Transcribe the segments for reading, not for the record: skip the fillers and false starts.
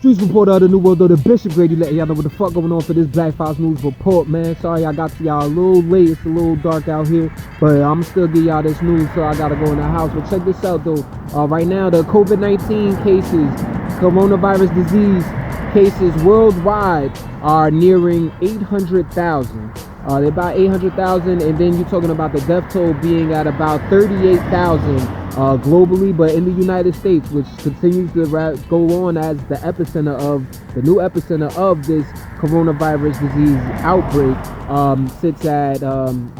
Streets report out of the New World, though the Bishop Grady letting y'all know what the fuck going on for this Black Fox News report, man. Sorry I got to y'all a little late. It's a little dark out here, but I'm still give y'all this news, so I gotta go in the house. But check this out, though. Right now, the COVID-19 cases, coronavirus disease cases worldwide are nearing 800,000. They're about 800,000, and then you're talking about the death toll being at about 38,000 globally. But in the United States, which continues to go on as the new epicenter of this coronavirus disease outbreak, sits at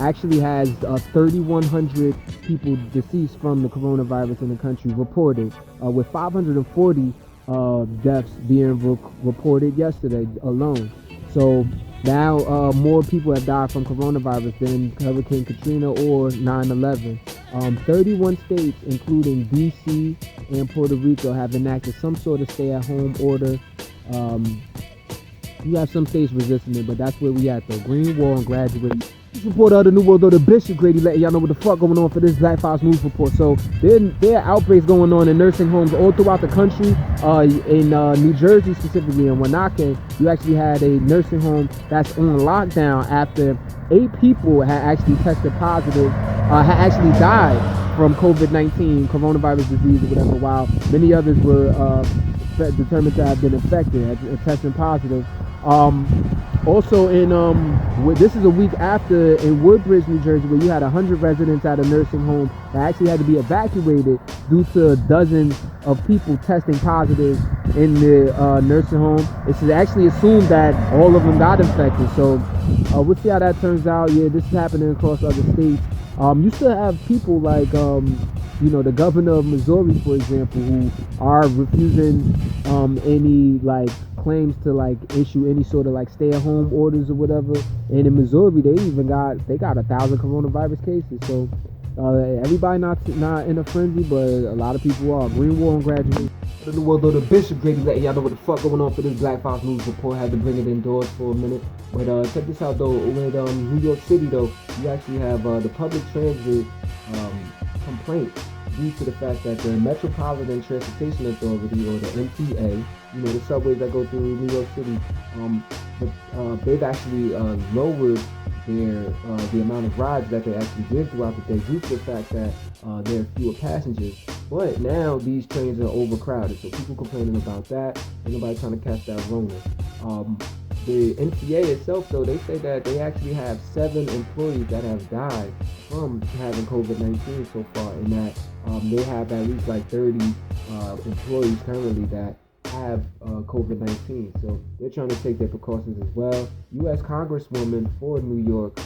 actually has 3,100 people deceased from the coronavirus in the country reported, with 540 deaths being reported yesterday alone. So now more people have died from coronavirus than Hurricane Katrina or 9/11. 31 states, including DC and Puerto Rico, have enacted some sort of stay-at-home order. You have some states resisting it, but that's where we at, though. Green Wall and Graduation. This report out of the New World, though, the Bishop Grady letting y'all know what the fuck going on for this Black Fox News report. So there are outbreaks going on in nursing homes all throughout the country. In New Jersey specifically, in Wanaka, you actually had a nursing home that's on lockdown after 8 people had actually tested positive, had actually died from COVID-19, coronavirus disease or whatever, while many others were determined to have been infected, testing positive. Also this is a week after in Woodbridge, New Jersey, where you had 100 residents at a nursing home that actually had to be evacuated due to dozens of people testing positive in the nursing home. It's actually assumed that all of them got infected. So we'll see how that turns out. Yeah, this is happening across other states. You still have people like the governor of Missouri, for example, who are refusing any claims to issue any sort of stay-at-home orders or whatever. And in Missouri, they got 1,000 coronavirus cases. So everybody not in a frenzy, but a lot of people are. Green Wall and Graduation. The New World, though, the Bishop Grady letting y'all know what the fuck going on for this Black Fox News report. Had to bring it indoors for a minute. But check this out, though. With New York City, though, you actually have the public transit complaint due to the fact that the Metropolitan Transportation Authority, or the MTA, the subways that go through New York City, they've actually lowered the amount of rides that they actually give throughout the day due to the fact that there are fewer passengers. But now these trains are overcrowded, so people complaining about that. Ain't nobody trying to catch that Rona. The MTA itself, though, they say that they actually have 7 employees that have died from having COVID-19 so far, and that they have at least 30 employees currently that have COVID-19. So they're trying to take their precautions as well. U.S. Congresswoman for New York,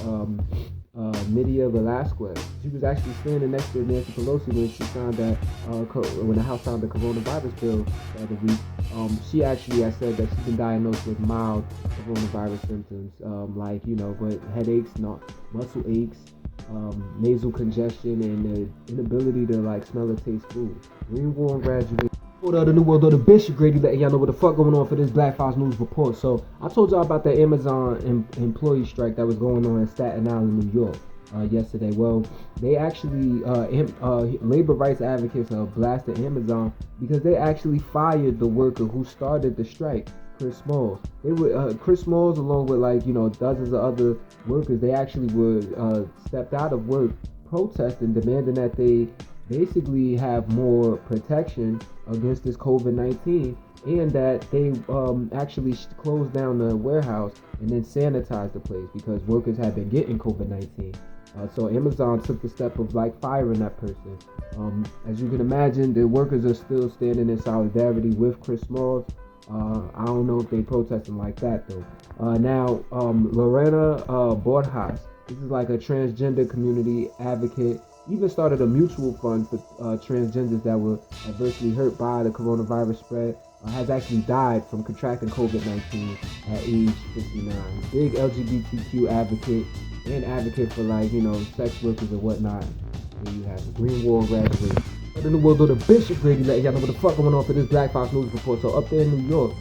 Nydia Velazquez, she was actually standing next to Nancy Pelosi when she signed that when the House signed the coronavirus bill the other week. She actually has said that she's been diagnosed with mild coronavirus symptoms, but headaches, muscle aches, nasal congestion, and the inability to smell or taste food. Green Wall and Graduation. The New World, the Bishop Grady letting y'all know what the fuck going on for this Black Fox News report. So I told y'all about the Amazon employee strike that was going on in Staten Island, New York yesterday. Well, they actually labor rights advocates blasted Amazon because they actually fired the worker who started the strike, Chris Smalls. They were Chris Smalls, along with dozens of other workers. They actually were stepped out of work protesting, demanding that they basically have more protection against this COVID-19, and that they actually closed down the warehouse and then sanitized the place because workers had been getting COVID-19. So Amazon took the step of firing that person. As you can imagine, the workers are still standing in solidarity with Chris Smalls. I don't know if they protesting like that though. Now, Lorena Borjas, this is a transgender community advocate, even started a mutual fund for transgenders that were adversely hurt by the coronavirus spread, has actually died from contracting COVID-19 at age 59. Big LGBTQ advocate and advocate for sex workers and whatnot. There you have it. Green Wall graduate. The New World, the Bishop Grady letting y'all know what the fuck going on for this Black Fox News report. So up there in New York,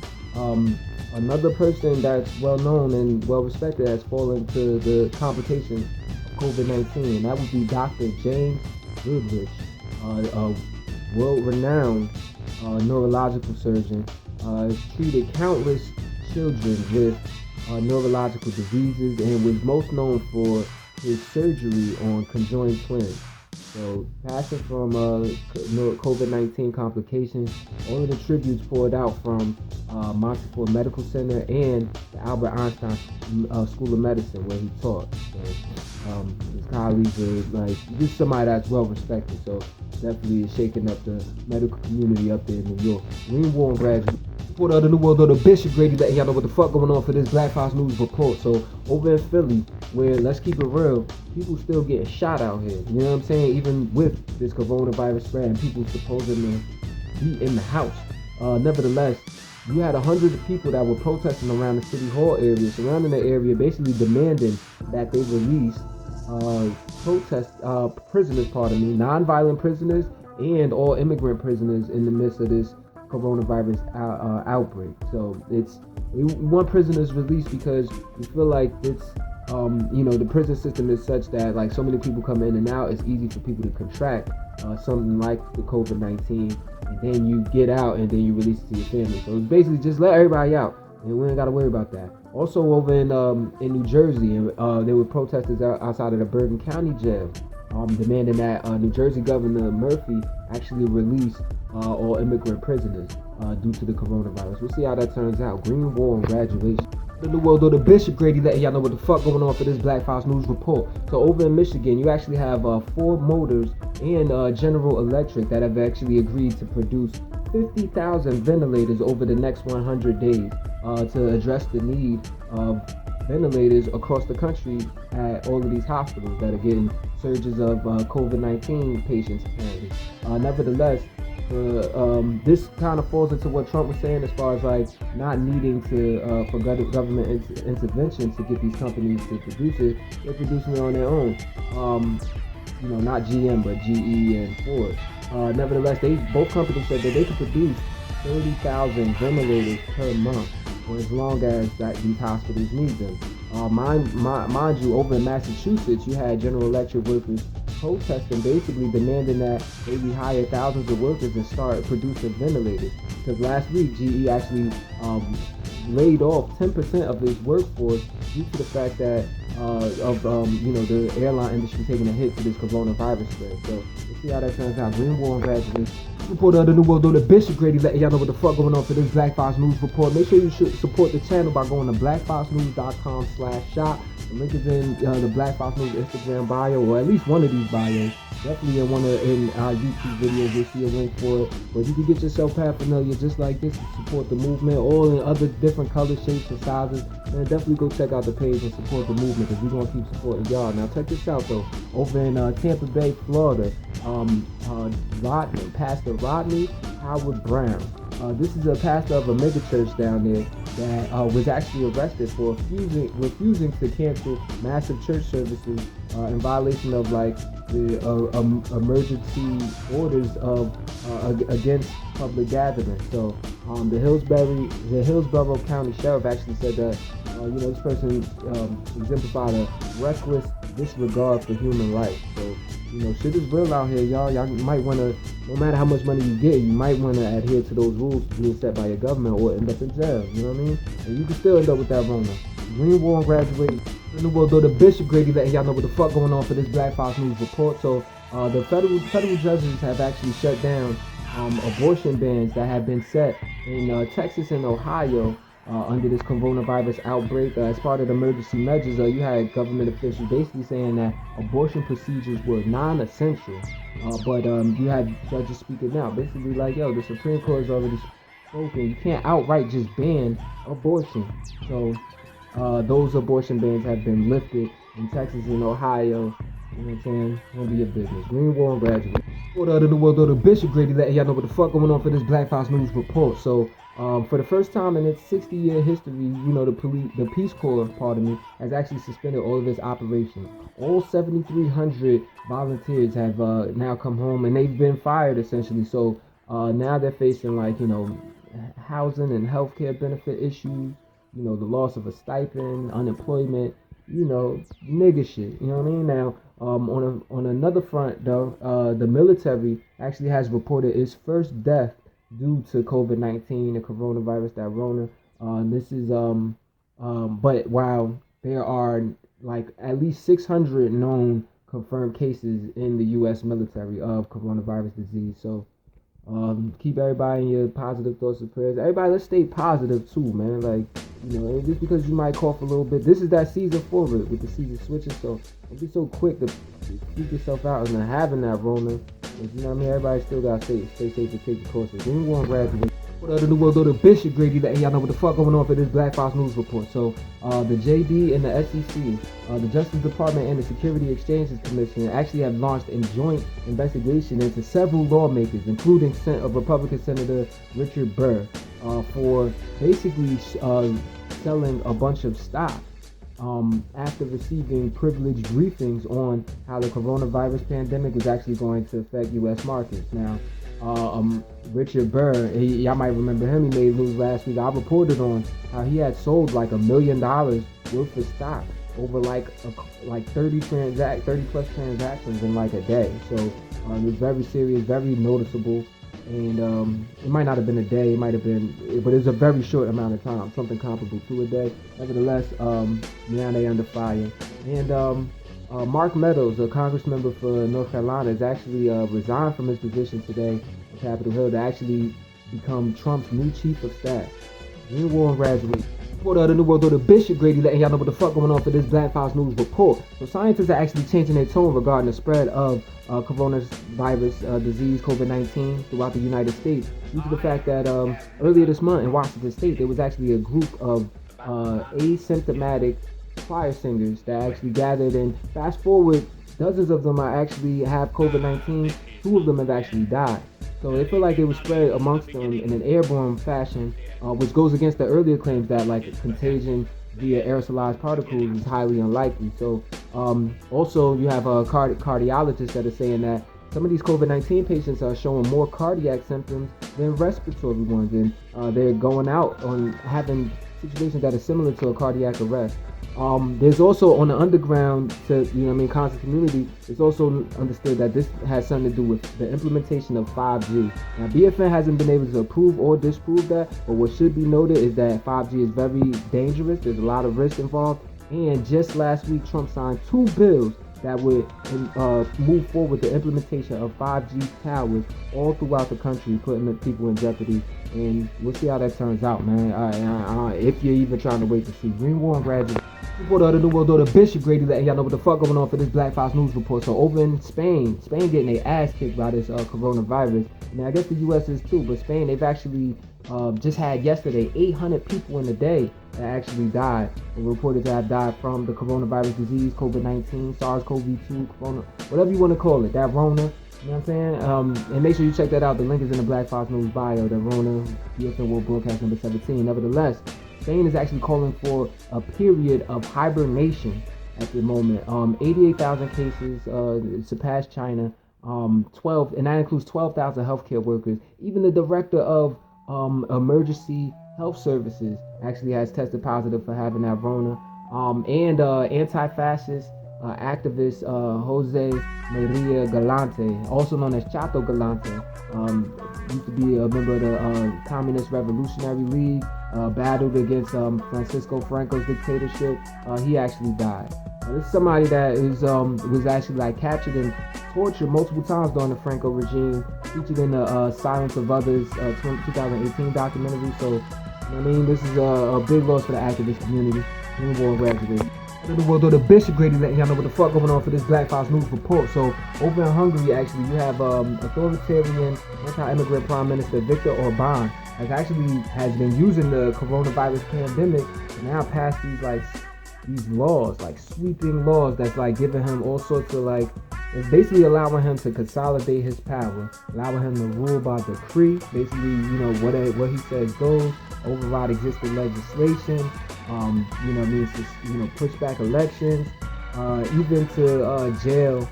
another person that's well known and well respected has fallen to the complications COVID-19, and that would be Dr. James Goodrich, a world-renowned neurological surgeon treated countless children with neurological diseases and was most known for his surgery on conjoined twins. So, passing from COVID-19 complications, all of the tributes poured out from Montefiore Medical Center and the Albert Einstein School of Medicine where he taught. So, his colleagues are like, just somebody that's well respected. So, definitely shaking up the medical community up there in New York. Green Warren graduate. Reporter of the New World Order, Bishop Grady, letting y'all know what the fuck going on for this Black Fox News report. So over in Philly, where let's keep it real, people still getting shot out here. You know what I'm saying? Even with this coronavirus spread and people supposedly be in the house. Nevertheless, you had 100 people that were protesting around the City Hall area, surrounding the area, basically demanding that they release prisoners, non-violent prisoners and all immigrant prisoners in the midst of this coronavirus outbreak. So we want prisoners released because we feel like it's the prison system is such that like so many people come in and out, it's easy for people to contract something like the COVID-19, and then you get out and then you release it to your family. So it's basically just let everybody out and we ain't got to worry about that. Also over in New Jersey, there were protesters outside of the Bergen County jail demanding that New Jersey Governor Murphy actually release all immigrant prisoners due to the coronavirus. We'll see how that turns out. Green Wall and graduation. The New World Order, Bishop Grady, letting y'all know what the fuck going on for this Black Fox News report. So over in Michigan, you actually have Ford Motors and General Electric that have actually agreed to produce 50,000 ventilators over the next 100 days to address the need of ventilators across the country at all of these hospitals that are getting surges of COVID-19 patients apparently. Nevertheless, this kind of falls into what Trump was saying as far as like not needing to for government intervention to get these companies to produce it. They're producing it on their own. Not GM but GE and Ford. Nevertheless, both companies said that they could produce 30,000 ventilators per month for as long as these hospitals need them. Mind you, over in Massachusetts, you had General Electric workers protesting, basically demanding that they rehire thousands of workers and start producing ventilators. Because last week, GE actually laid off 10% of its workforce due to the fact that the airline industry taking a hit to this coronavirus spread. So we'll see how that turns out. Green Wall and graduation. Reporter of the New World Order, Bishop Grady, letting y'all know what the fuck going on for this Black Fox News report. Make sure you should support the channel by going to blackfoxnews.com/shop. The link is in the Black Fox News Instagram bio, or at least one of these bios. Definitely in our YouTube videos, you'll see a link for it. But you can get yourself paraphernalia just like this to support the movement, all in other different colors, shapes, and sizes. And definitely go check out the page and support the movement because we're going to keep supporting y'all. Now check this out though. Over in Tampa Bay, Florida, Pastor Rodney Howard Brown. This is a pastor of a mega church down there that was actually arrested for refusing to cancel massive church services in violation of like the emergency orders of against public gatherings. So the Hillsborough County Sheriff actually said that this person exemplified a reckless disregard for human life. So shit is real out here, y'all. Y'all might want to, no matter how much money you get, you might want to adhere to those rules being set by your government or end up in jail. You know what I mean? And you can still end up with that Rona. Green Wall and graduated. The New World Order, Bishop Grady, letting y'all know what the fuck going on for this Black Fox News report. So the federal judges have actually shut down abortion bans that have been set in Texas and Ohio under this coronavirus outbreak. As part of the emergency measures, you had government officials basically saying that abortion procedures were non-essential, but you had judges speaking out, basically like, yo, the Supreme Court has already spoken. You can't outright just ban abortion. So those abortion bans have been lifted in Texas and Ohio. You know what I'm saying? Gonna be your business. Green Wall and graduate. Reporter of the New World Order, Bishop Grady, letting y'all know what the fuck going on for this Black Fox News report. So for the first time in its 60-year history, the Peace Corps, has actually suspended all of its operations. All 7,300 volunteers have now come home, and they've been fired essentially. So now they're facing housing and healthcare benefit issues. The loss of a stipend, unemployment. Nigga shit. You know what I mean? Now, on another front though, the military actually has reported its first death due to COVID-19, the coronavirus, that Rona. This is but while there are like at least 600 known confirmed cases in the U.S. military of coronavirus disease. So keep everybody in your positive thoughts and prayers. Everybody, let's stay positive too, man. Like, just because you might cough a little bit, this is that season for it with the season switching. So don't be so quick to freak yourself out and having that Rona. You know what I mean? Everybody still gotta stay safe and take the courses. Anyone graduate. What the new world order Bishop Grady letting y'all know what the fuck going on for this Black Fox News report. So the JD and the SEC, the Justice Department and the Security Exchanges Commission actually have launched a joint investigation into several lawmakers, including Republican Senator Richard Burr, for basically selling a bunch of stock after receiving privileged briefings on how the coronavirus pandemic was actually going to affect U.S. markets. Now, Richard Burr, y'all might remember him. He made news last week. I reported on how he had sold like $1 million worth of stock over like 30 plus transactions in like a day. So it was very serious, very noticeable. And it might not have been a day, it might have been, but it was a very short amount of time, something comparable to a day. Nevertheless, now they under fire. And Mark Meadows, a congressmember for North Carolina, has actually resigned from his position today on Capitol Hill to actually become Trump's new chief of staff. Green Warren graduate. Report of the New World Order Bishop Grady letting y'all know what the fuck going on for this Black Fox News report. So scientists are actually changing their tone regarding the spread of coronavirus disease, COVID-19, throughout the United States, due to the fact that earlier this month in Washington State, there was actually a group of asymptomatic choir singers that actually gathered, and fast forward, dozens of them are actually have COVID-19. 2 of them have actually died. So they feel like it was spread amongst them in an airborne fashion, which goes against the earlier claims that like contagion via aerosolized particles is highly unlikely. So also you have cardiologists that are saying that some of these COVID-19 patients are showing more cardiac symptoms than respiratory ones, and they're going out on having situations that are similar to a cardiac arrest. There's also on the underground, conscious community, it's also understood that this has something to do with the implementation of 5G. Now, BFN hasn't been able to approve or disprove that, but what should be noted is that 5G is very dangerous. There's a lot of risk involved. And just last week, Trump signed 2 bills that would move forward the implementation of 5G towers all throughout the country, putting the people in jeopardy. And we'll see how that turns out, man. If you're even trying to wait to see. Green Warren graduate. Report of the New World Order Bishop Grady letting y'all know what the fuck going on for this Black Fox News report. So over in Spain getting their ass kicked by this coronavirus. I mean, I guess the U.S. is too, but Spain, they've actually just had yesterday 800 people in a day that actually died, and reported to have died from the coronavirus disease, COVID-19, SARS-CoV-2, corona, whatever you want to call it, that Rona. You know what I'm saying? And make sure you check that out. The link is in the Black Fox News bio, the Rona, BFN World Broadcast number 17. Nevertheless, Spain is actually calling for a period of hibernation at the moment. 88,000 cases surpassed China. 12, and that includes 12,000 healthcare workers. Even the director of emergency health services actually has tested positive for having that Rona. And anti-fascist activist Jose Maria Galante, also known as Chato Galante, used to be a member of the Communist Revolutionary League, battled against Francisco Franco's dictatorship. He actually died. This is somebody that is was actually like captured and tortured multiple times during the Franco regime, featured in the Silence of Others 2018 documentary. So, I mean, this is a big loss for the activist community. Green Warren graduate. The World Order Bishop Grady letting y'all know what the fuck going on for this Black Fox News report. So over in Hungary, actually, you have authoritarian anti-immigrant Prime Minister Viktor Orban has been using the coronavirus pandemic to now pass these laws, like sweeping laws that's like giving him all sorts of it's basically allowing him to consolidate his power, allowing him to rule by decree. Basically, what he says goes, override existing legislation. Push back elections, even to jail,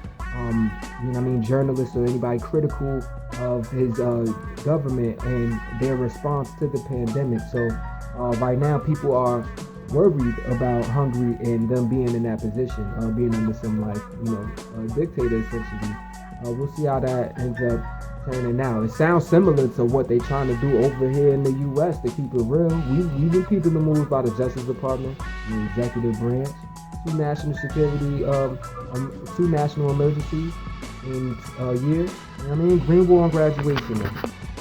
journalists or anybody critical of his government and their response to the pandemic. So right now, people are worried about Hungary and them being in that position, being under some dictator essentially. We'll see how that ends up turning out. It sounds similar to what they're trying to do over here in the U.S. to keep it real. We've been keeping the moves by the Justice Department, the executive branch, two national security, two national emergencies in a year. You know what I mean? Green War on graduation.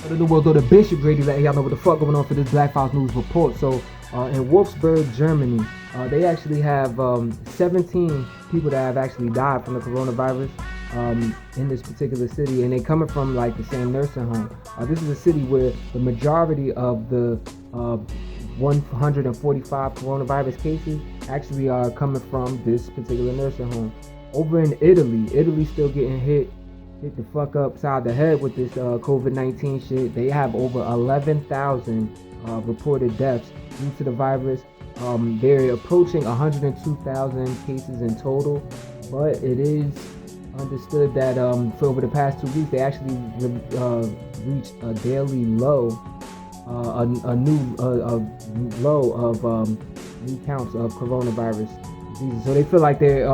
The New World Order Bishop Grady letting y'all know what the fuck going on for this Black Files News report. So in Wolfsburg, Germany, they actually have 17 people that have actually died from the coronavirus in this particular city, and they coming from like the same nursing home. This is a city where the majority of the 145 coronavirus cases actually are coming from this particular nursing home. Over in Italy still getting hit the fuck upside the head with this COVID-19 shit. They have over 11,000 reported deaths due to the virus. They're approaching 102,000 cases in total, but it is understood that for over the past 2 weeks they actually reached a daily low, a new low of new counts of coronavirus diseases. So they feel like they're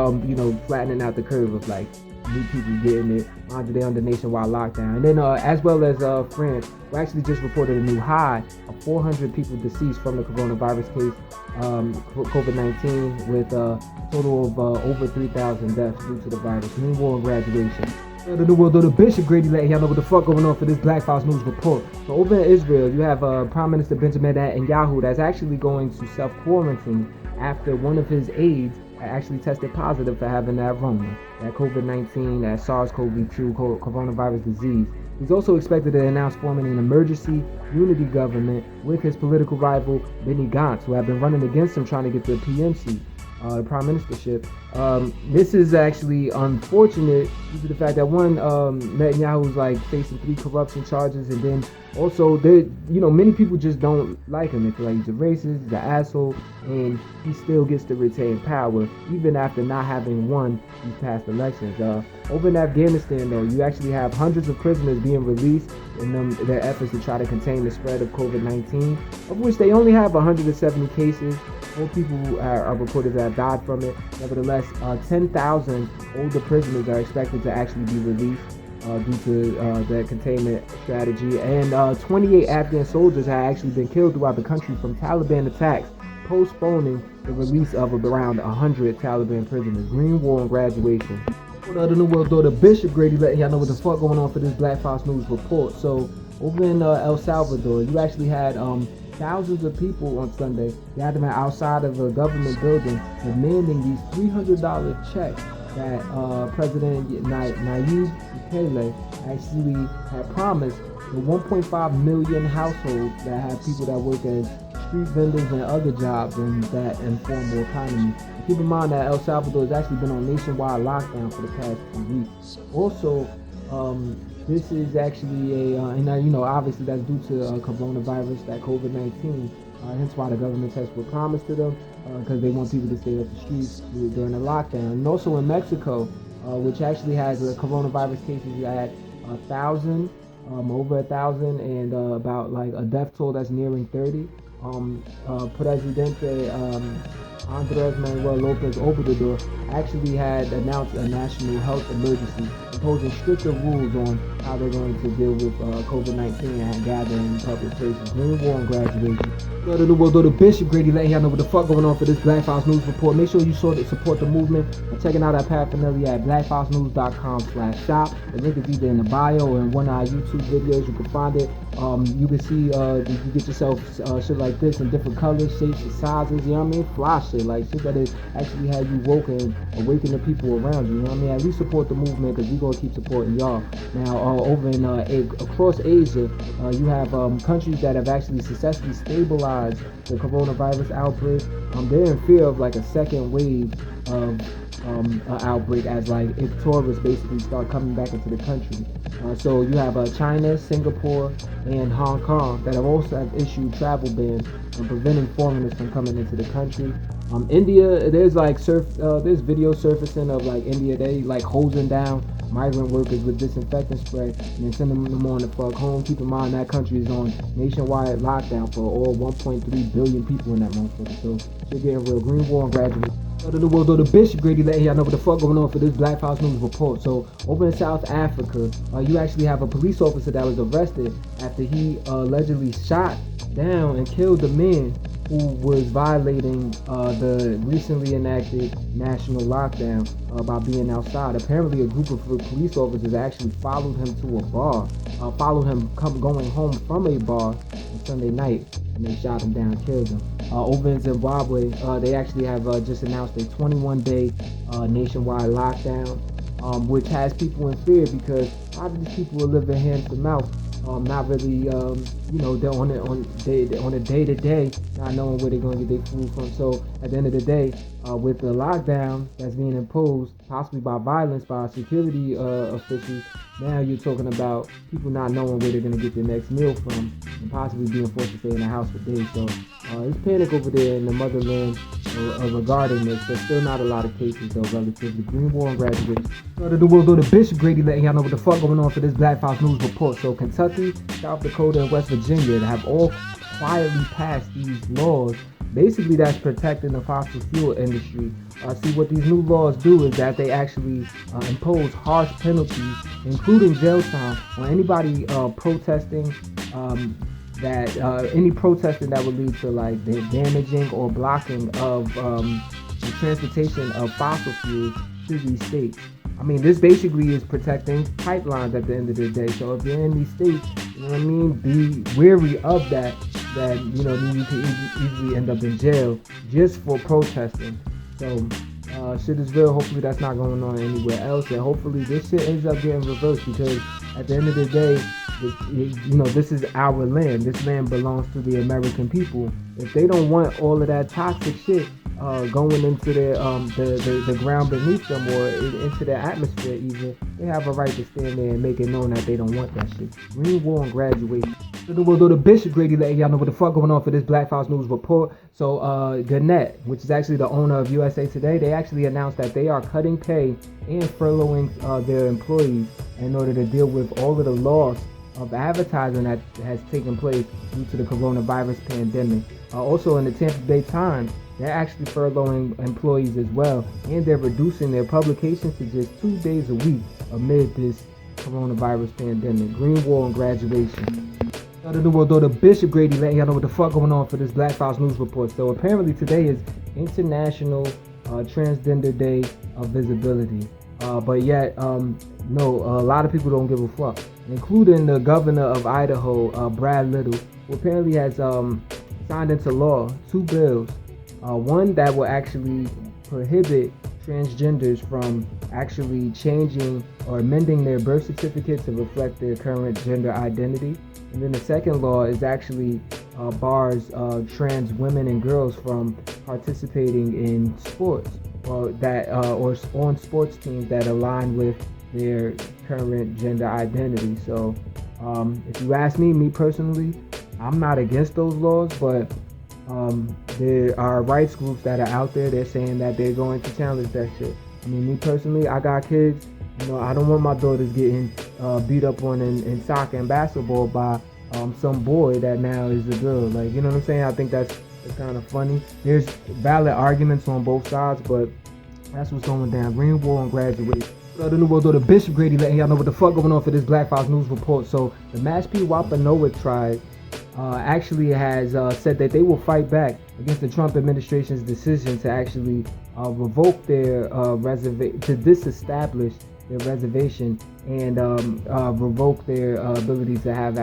flattening out the curve of like new people getting it under the nationwide lockdown. And then as well as France, we actually just reported a new high of 400 people deceased from the coronavirus case, COVID-19, with a total of over 3,000 deaths due to the virus. New War on graduation. The New World Order Bishop Grady letting y'all know what the fuck going on for this Black Files News report. So over in Israel, you have Prime Minister Benjamin Netanyahu that's actually going to self-quarantine after one of his aides actually tested positive for having that Rona, that COVID-19, that SARS-CoV-2 coronavirus disease. He's also expected to announce forming an emergency unity government with his political rival Benny Gantz, who have been running against him trying to get the PMC, the prime ministership. This is actually unfortunate due to the fact that one, Netanyahu is like facing 3 corruption charges, and then also many people just don't like him. They feel like he's a racist, he's an asshole, and he still gets to retain power even after not having won these past elections. Over in Afghanistan, though, you actually have hundreds of prisoners being released in their efforts to try to contain the spread of COVID-19, of which they only have 170 cases. 4 people are reported to have died from it. Nevertheless, 10,000 older prisoners are expected to actually be released due to the containment strategy. And 28 Afghan soldiers have actually been killed throughout the country from Taliban attacks, postponing the release of around 100 Taliban prisoners. Green War on graduation. The New World Order Bishop Grady letting y'all know what the fuck going on for this Black Files News report. So over in El Salvador, you actually had thousands of people on Sunday gathering outside of a government building demanding these $300 checks that President Nydia Velazquez actually had promised the 1.5 million households that have people that work as street vendors and other jobs in that informal economy. Keep in mind that El Salvador has actually been on nationwide lockdown for the past 2 weeks. Also, this is actually obviously that's due to coronavirus, that COVID-19. Hence why the government tests were promised to them, because they want people to stay off the streets during the lockdown. And also in Mexico, which actually has coronavirus cases at 1,000, over 1,000, and about like a death toll that's nearing 30. Presidente Andres Manuel Lopez Obrador actually had announced a national health emergency, imposing stricter rules on how they're going to deal with COVID-19 and gathering in public places. Green War on graduation. The New World Order Bishop Grady letting y'all know what the fuck going on for this Black Files News report. Make sure you support the movement by checking out our paraphernalia at blackfilesnews.com/shop. The link is either in the bio or in one of our YouTube videos. You can find it. You can see you get yourself shit like this in different colors, shapes, and sizes. You know what I mean? Fly shit, like shit that is actually have you woke and awaken the people around you. You know what I mean? At least support the movement, because we're gonna keep supporting y'all. Now, over in across Asia, you have countries that have actually successfully stabilized the coronavirus outbreak. They're in fear of like a second wave of outbreak, as like if tourists basically start coming back into the country. So you have China, Singapore, and Hong Kong that have also issued travel bans and preventing foreigners from coming into the country. India, there's like there's video surfacing of like India, they like hosing down migrant workers with disinfectant spray and then sending them on the fuck home. Keep in mind that country is on nationwide lockdown for all 1.3 billion people in that motherfucker. So shit getting real. Green War on graduation. To the world, the Bishop Grady letting y'all know what the fuck going on for this Black House News report. So over in South Africa, you actually have a police officer that was arrested after he allegedly shot down and killed a man who was violating the recently enacted national lockdown by being outside. Apparently, a group of police officers actually followed him to a bar, followed him going home from a bar on Sunday night, and they shot him down, killed him. Over in Zimbabwe, they actually have just announced a 21-day nationwide lockdown, which has people in fear because a lot of these people are living hand to mouth, not really, they're on a day-to-day, not knowing where they're going to get their food from. So at the end of the day, with the lockdown that's being imposed, possibly by violence, by security officials, now you're talking about people not knowing where they're going to get their next meal from and possibly being forced to stay in the house for days. So there's panic over there in the motherland regarding this, but still not a lot of cases though relatively. Green War and graduates. To the world, the Bishop Grady letting y'all know what the fuck going on for this Black House News report. So Kentucky, South Dakota, and West Virginia have all quietly passed these laws. Basically, that's protecting the fossil fuel industry. See, what these new laws do is that they actually impose harsh penalties, including jail time, on anybody protesting any protesting that would lead to like the damaging or blocking of the transportation of fossil fuels to these states. I mean, this basically is protecting pipelines at the end of the day. So if you're in these states, you know what I mean, be wary of that you can easily end up in jail just for protesting. So shit is real. Hopefully that's not going on anywhere else, and hopefully this shit ends up getting reversed, because at the end of the day, this is our land. This land belongs to the American people. If they don't want all of that toxic shit going into their the ground beneath them or into their atmosphere even, they have a right to stand there and make it known that they don't want that shit. Green War and graduation. The world, the Bishop Grady letting y'all know what the fuck going on for this Black House News report. So Gannett, which is actually the owner of USA Today, they actually announced that they are cutting pay and furloughing their employees in order to deal with all of the loss of advertising that has taken place due to the coronavirus pandemic. Also in the Tampa Bay Times, they're actually furloughing employees as well, and they're reducing their publications to just 2 days a week amid this coronavirus pandemic. Green War and graduation. To the world, the Bishop Grady letting y'all know what the fuck going on for this Black House News report. So apparently today is International Transgender Day of Visibility, but yet no, a lot of people don't give a fuck, including the governor of Idaho, Brad Little, who apparently has signed into law 2 bills. One that will actually prohibit transgenders from actually changing or amending their birth certificate to reflect their current gender identity. And then the second law is actually bars trans women and girls from participating in sports or on sports teams that align with their current gender identity. So if you ask me personally, I'm not against those laws, but there are rights groups that are out there. They're saying that they're going to challenge that shit. I mean, me personally, I got kids. I don't want my daughters getting beat up on in soccer and basketball by some boy that now is a girl. Like, you know what I'm saying? I think that's kind of funny. There's valid arguments on both sides, but that's what's going down. Green War and graduation. The New World, the Bishop Grady letting y'all know what the fuck going on for this Black House News report. So the Mashpee Wampanoag tribe actually has said that they will fight back against the Trump administration's decision to actually revoke their to disestablish their reservation and revoke their ability to have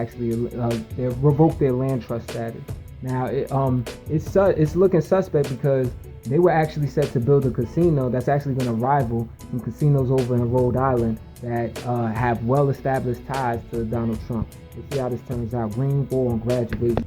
revoke their land trust status. Now it's looking suspect because they were actually set to build a casino that's actually going to rival some casinos over in Rhode Island that have well-established ties to Donald Trump. We'll see how this turns out. Green War and graduation.